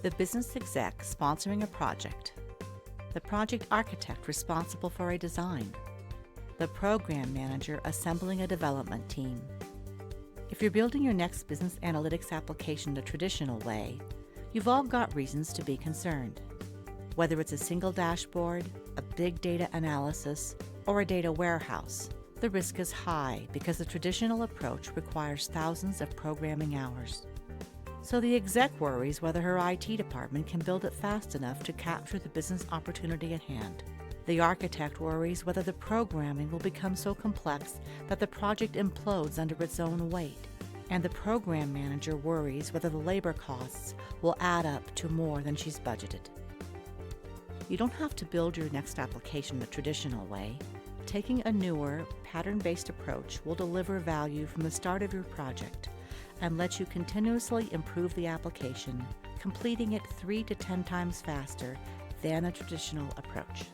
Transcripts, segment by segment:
The business exec sponsoring a project, the project architect responsible for a design, the program manager assembling a development team. If you're building your next business analytics application the traditional way, you've all got reasons to be concerned. Whether it's a single dashboard, a big data analysis, or a data warehouse, the risk is high because the traditional approach requires thousands of programming hours. So the exec worries whether her IT department can build it fast enough to capture the business opportunity at hand. The architect worries whether the programming will become so complex that the project implodes under its own weight. And the program manager worries whether the labor costs will add up to more than she's budgeted. You don't have to build your next application the traditional way. Taking a newer, pattern-based approach will deliver value from the start of your project and let you continuously improve the application, completing it 3 to 10 times faster than a traditional approach.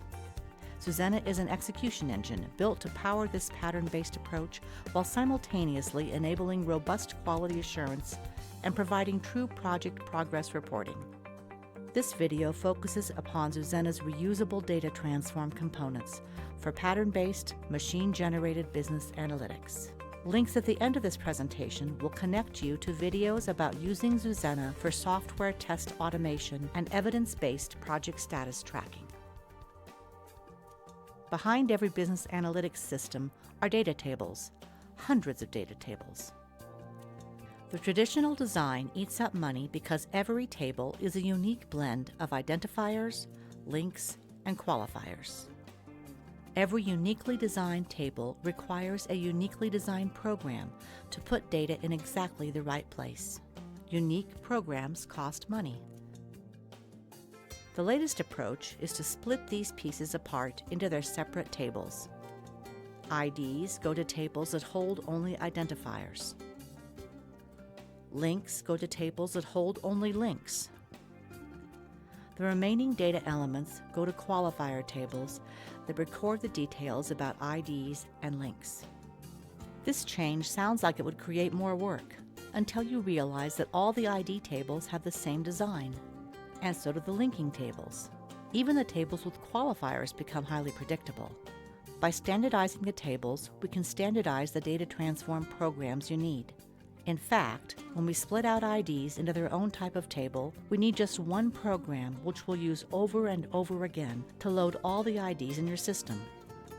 Zuzena is an execution engine built to power this pattern-based approach while simultaneously enabling robust quality assurance and providing true project progress reporting. This video focuses upon Zuzena's reusable data transform components for pattern-based, machine-generated business analytics. Links at the end of this presentation will connect you to videos about using Zuzena for software test automation and evidence-based project status tracking. Behind every business analytics system are data tables, hundreds of data tables. The traditional design eats up money because every table is a unique blend of identifiers, links, and qualifiers. Every uniquely designed table requires a uniquely designed program to put data in exactly the right place. Unique programs cost money. The latest approach is to split these pieces apart into their separate tables. IDs go to tables that hold only identifiers. Links go to tables that hold only links. The remaining data elements go to qualifier tables that record the details about IDs and links. This change sounds like it would create more work, until you realize that all the ID tables have the same design, and so do the linking tables. Even the tables with qualifiers become highly predictable. By standardizing the tables, we can standardize the data transform programs you need. In fact, when we split out IDs into their own type of table, we need just one program which we'll use over and over again to load all the IDs in your system.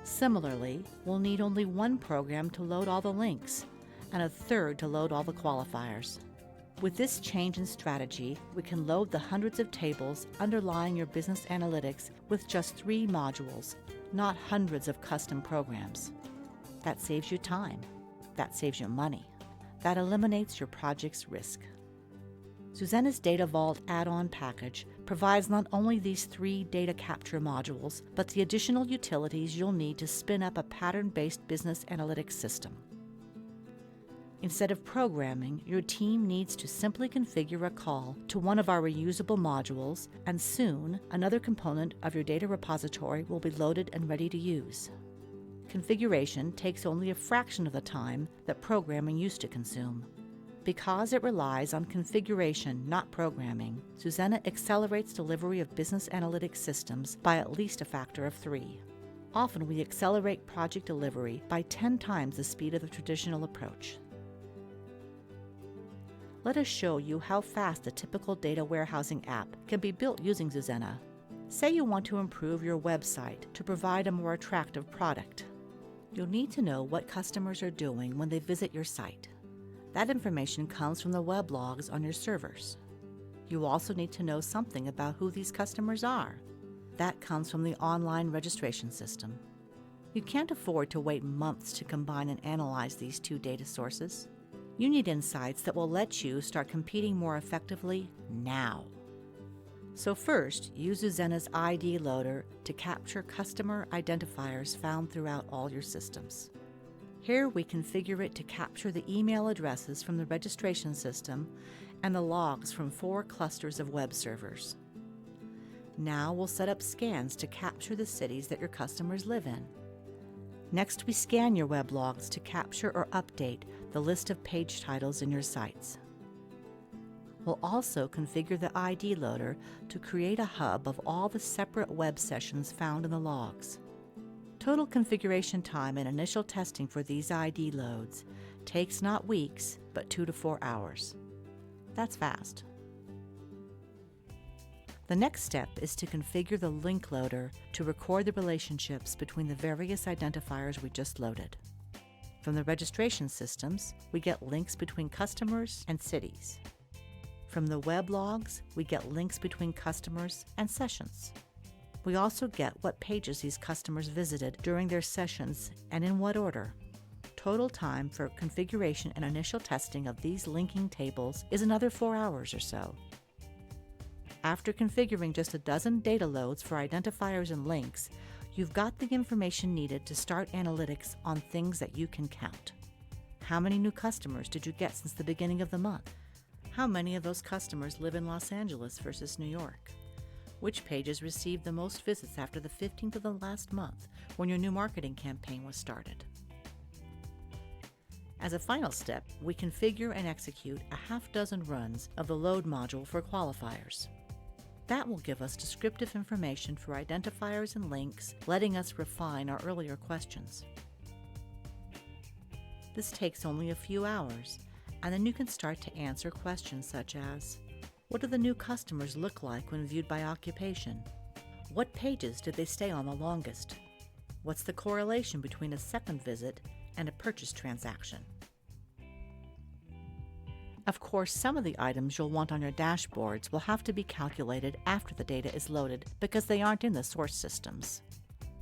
Similarly, we'll need only one program to load all the links, and a third to load all the qualifiers. With this change in strategy, we can load the hundreds of tables underlying your business analytics with just 3 modules, not hundreds of custom programs. That saves you time. That saves you money. That eliminates your project's risk. Zuzena's Data Vault add-on package provides not only these 3 data capture modules, but the additional utilities you'll need to spin up a pattern-based business analytics system. Instead of programming, your team needs to simply configure a call to one of our reusable modules, and soon another component of your data repository will be loaded and ready to use. Configuration takes only a fraction of the time that programming used to consume. Because it relies on configuration, not programming, Zuzena accelerates delivery of business analytics systems by at least a factor of 3. Often we accelerate project delivery by 10 times the speed of the traditional approach. Let us show you how fast a typical data warehousing app can be built using Zuzena. Say you want to improve your website to provide a more attractive product. You'll need to know what customers are doing when they visit your site. That information comes from the web logs on your servers. You also need to know something about who these customers are. That comes from the online registration system. You can't afford to wait months to combine and analyze these 2 data sources. You need insights that will let you start competing more effectively now. So first, use Zuzena's ID loader to capture customer identifiers found throughout all your systems. Here we configure it to capture the email addresses from the registration system and the logs from 4 clusters of web servers. Now we'll set up scans to capture the cities that your customers live in. Next, we scan your web logs to capture or update the list of page titles in your sites. We'll also configure the ID loader to create a hub of all the separate web sessions found in the logs. Total configuration time and initial testing for these ID loads takes not weeks, but 2 to 4 hours. That's fast. The next step is to configure the link loader to record the relationships between the various identifiers we just loaded. From the registration systems, we get links between customers and cities. From the web logs, we get links between customers and sessions. We also get what pages these customers visited during their sessions and in what order. Total time for configuration and initial testing of these linking tables is another 4 hours or so. After configuring just a dozen data loads for identifiers and links, you've got the information needed to start analytics on things that you can count. How many new customers did you get since the beginning of the month? How many of those customers live in Los Angeles versus New York? Which pages received the most visits after the 15th of the last month when your new marketing campaign was started? As a final step, we configure and execute a half dozen runs of the load module for qualifiers. That will give us descriptive information for identifiers and links, letting us refine our earlier questions. This takes only a few hours, and then you can start to answer questions such as, what do the new customers look like when viewed by occupation? What pages did they stay on the longest? What's the correlation between a second visit and a purchase transaction? Of course, some of the items you'll want on your dashboards will have to be calculated after the data is loaded because they aren't in the source systems.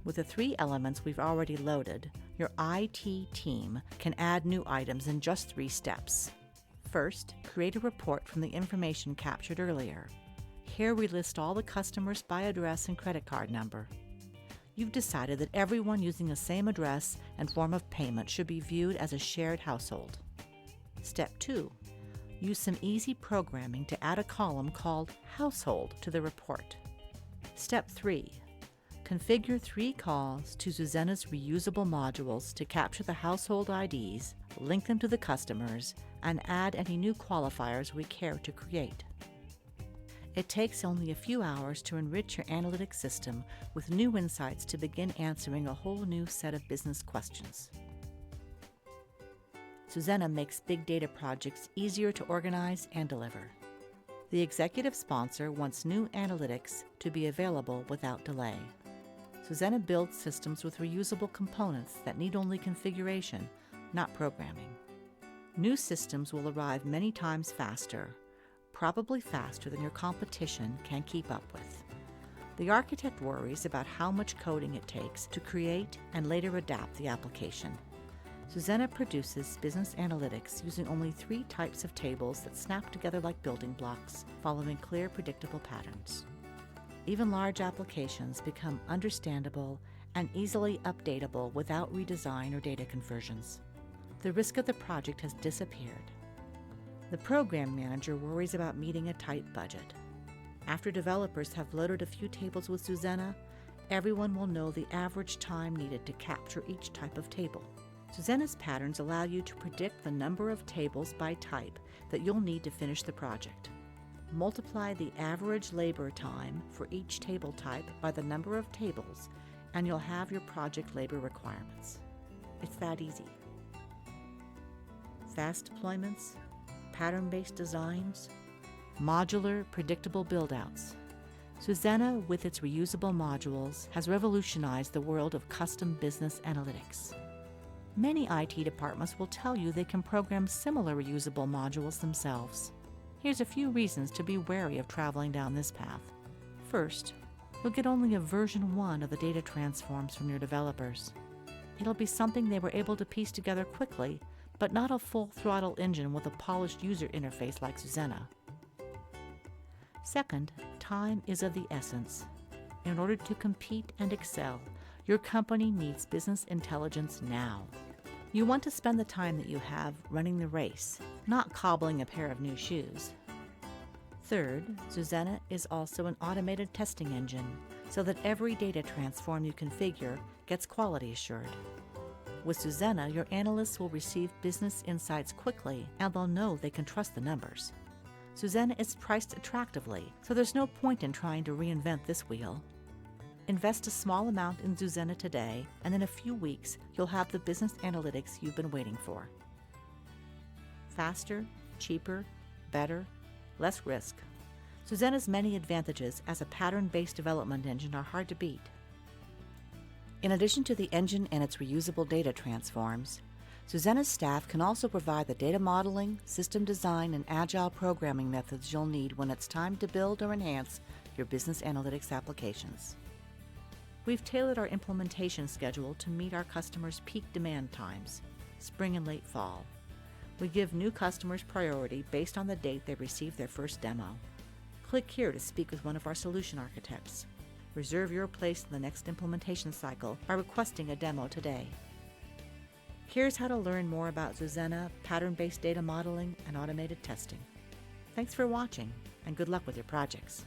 With the 3 elements we've already loaded, your IT team can add new items in just 3 steps. First, create a report from the information captured earlier. Here we list all the customers by address and credit card number. You've decided that everyone using the same address and form of payment should be viewed as a shared household. Step 2. Use some easy programming to add a column called Household to the report. Step 3. Configure 3 calls to Zuzena's reusable modules to capture the household IDs, link them to the customers, and add any new qualifiers we care to create. It takes only a few hours to enrich your analytics system with new insights to begin answering a whole new set of business questions. Zuzena makes big data projects easier to organize and deliver. The executive sponsor wants new analytics to be available without delay. Zuzena builds systems with reusable components that need only configuration, not programming. New systems will arrive many times faster, probably faster than your competition can keep up with. The architect worries about how much coding it takes to create and later adapt the application. Zuzena produces business analytics using only 3 types of tables that snap together like building blocks, following clear, predictable patterns. Even large applications become understandable and easily updatable without redesign or data conversions. The risk of the project has disappeared. The program manager worries about meeting a tight budget. After developers have loaded a few tables with Zuzena, everyone will know the average time needed to capture each type of table. Zuzena's patterns allow you to predict the number of tables by type that you'll need to finish the project. Multiply the average labor time for each table type by the number of tables, and you'll have your project labor requirements. It's that easy. Fast deployments, pattern-based designs, modular, predictable build-outs. Zuzena, with its reusable modules, has revolutionized the world of custom business analytics. Many IT departments will tell you they can program similar reusable modules themselves. Here's a few reasons to be wary of traveling down this path. First, you'll get only a version 1 of the data transforms from your developers. It'll be something they were able to piece together quickly, but not a full-throttle engine with a polished user interface like Zuzena. Second, time is of the essence. In order to compete and excel, your company needs business intelligence now. You want to spend the time that you have running the race, not cobbling a pair of new shoes. Third, Zuzena is also an automated testing engine, so that every data transform you configure gets quality assured. With Zuzena, your analysts will receive business insights quickly, and they'll know they can trust the numbers. Zuzena is priced attractively, so there's no point in trying to reinvent this wheel. Invest a small amount in Zuzena today, and in a few weeks, you'll have the business analytics you've been waiting for. Faster, cheaper, better, less risk. Zuzena's many advantages as a pattern-based development engine are hard to beat. In addition to the engine and its reusable data transforms, Zuzena's staff can also provide the data modeling, system design, and agile programming methods you'll need when it's time to build or enhance your business analytics applications. We've tailored our implementation schedule to meet our customers' peak demand times, spring and late fall. We give new customers priority based on the date they receive their first demo. Click here to speak with one of our solution architects. Reserve your place in the next implementation cycle by requesting a demo today. Here's how to learn more about Zuzena, pattern-based data modeling, and automated testing. Thanks for watching, and good luck with your projects.